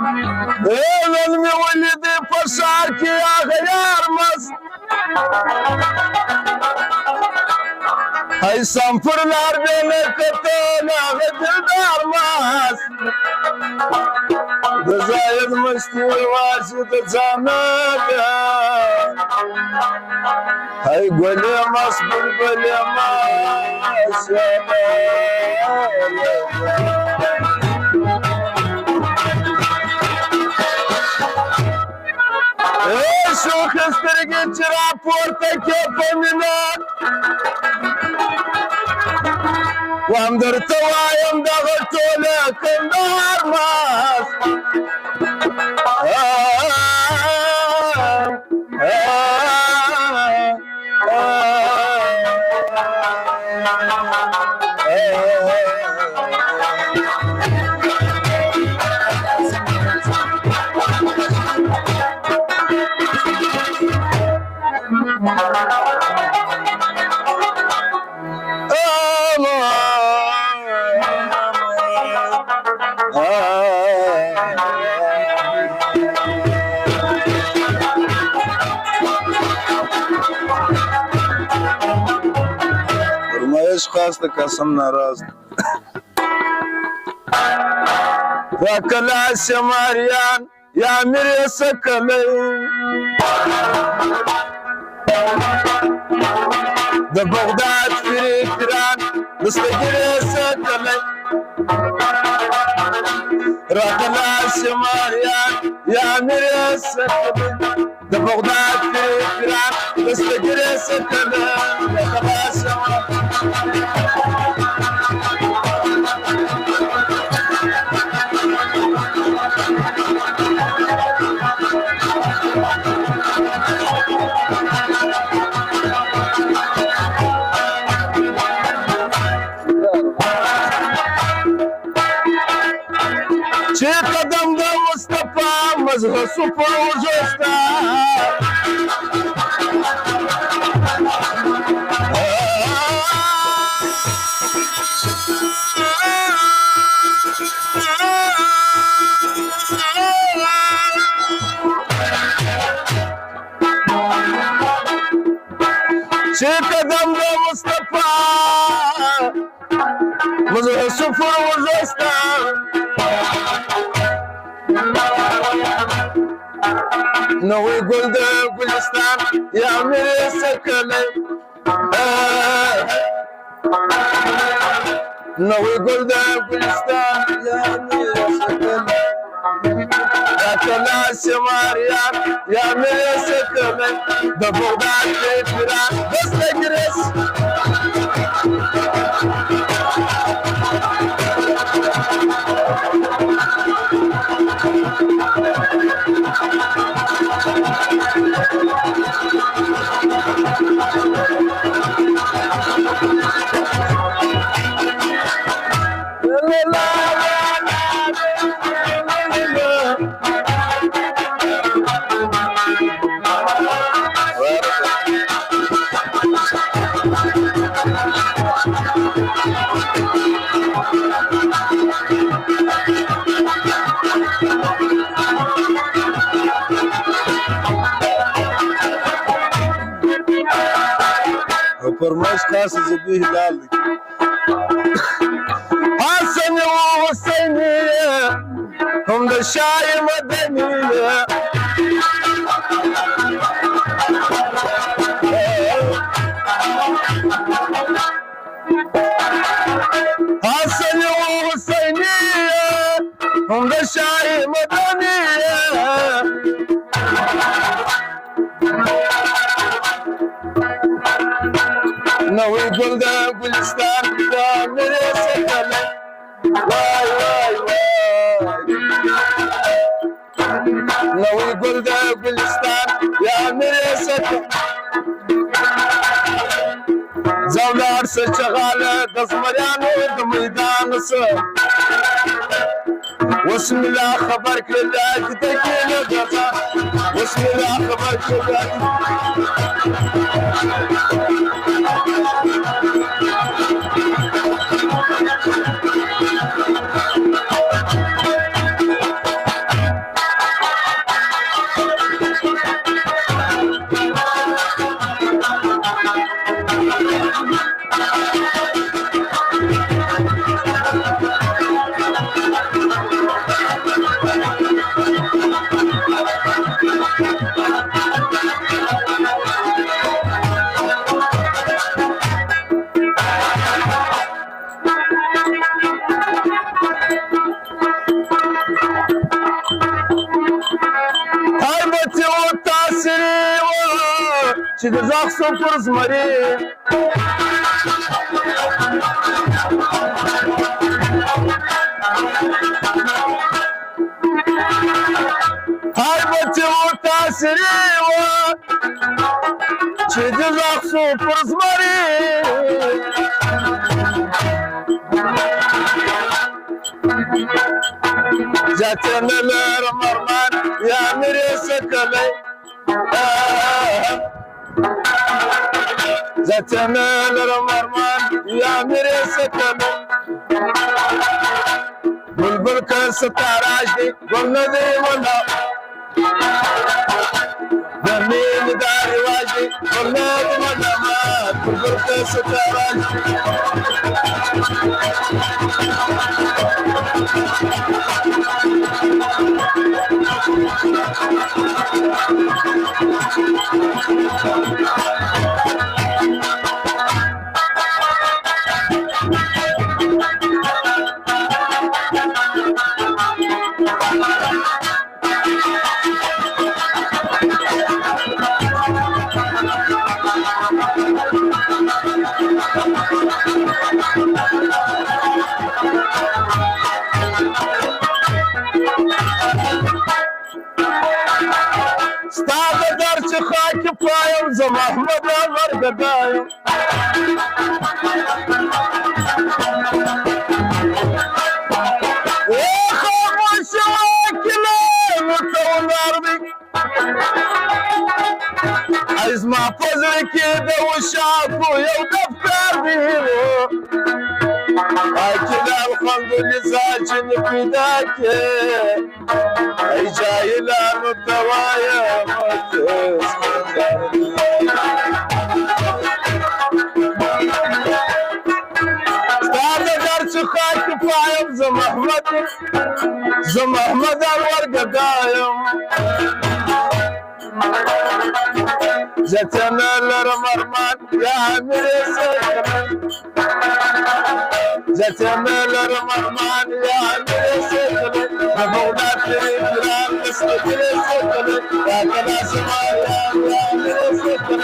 علمي ولدي فشارك يا غيار مس هاي سنفر الاربين كتونا غدر دار مس دزايد مشتور واشد جامد هاي قولي مس بلبلي مس شو خسترقي جرا بورتك يا فمنان وامدر توايم دغلتو لك النهار ماس خاصة قسم ناراض فكلا شماريان يا مري سكلي ده بغداد في تيران مستقر سكلي ركلا شماريان يا مري سكلي ده بغداد في تيران مستقر سكلي ركلا شماريان شي قدم ده مصطفى مزه صفا وجوستا شي قدم ده مصطفى مزه صفا وجوستا نوي قلد قلستان يا مري سكلي نوي قلد قلستان يا مري سكلي يا كلا شماريان يا مري سكلي ده بغداد في تيران بس تجرس فرماش خاص زبيه هلالي حسن وحسينية هم ده الشاي مدنية حسن وحسينية هم ده الشاي مدنية نوي قلد قلستان يا مري سكلي واي واي واي نوي قلد قلستان يا مري سكلي زولار سشغالة دزمريان ودميدان سر واسم الله خبرك لله تدقين الغزا واسم الله خبرك لله تدزاق سفر زمري هايبتي وتاسري تدزاق سفر زمري جاتنا لرمرمان يا مري سكلي جاتنا لرمرمان يا مري سكلي بلبل كستاراجي قلنا ذي ولا دمين داري واجي قلنا ذي ولا ما بلبل كستاراجي ستاد درچ خاک پایم ز محمد ورگدایم خاموش واکله متونار بی از ما پزر کی د وشاکو یو دفتر بی اكل الحمد لله جن فداك اي جاي لا الدوايا استاذ درس خاك فايم زم احمد الورقه دايم جتنا لرمرمان يا امير سكن جتنا لرمرمان يا امير سكن بفوضات الفلان مسك السكن يا كلا سما يا امير سكن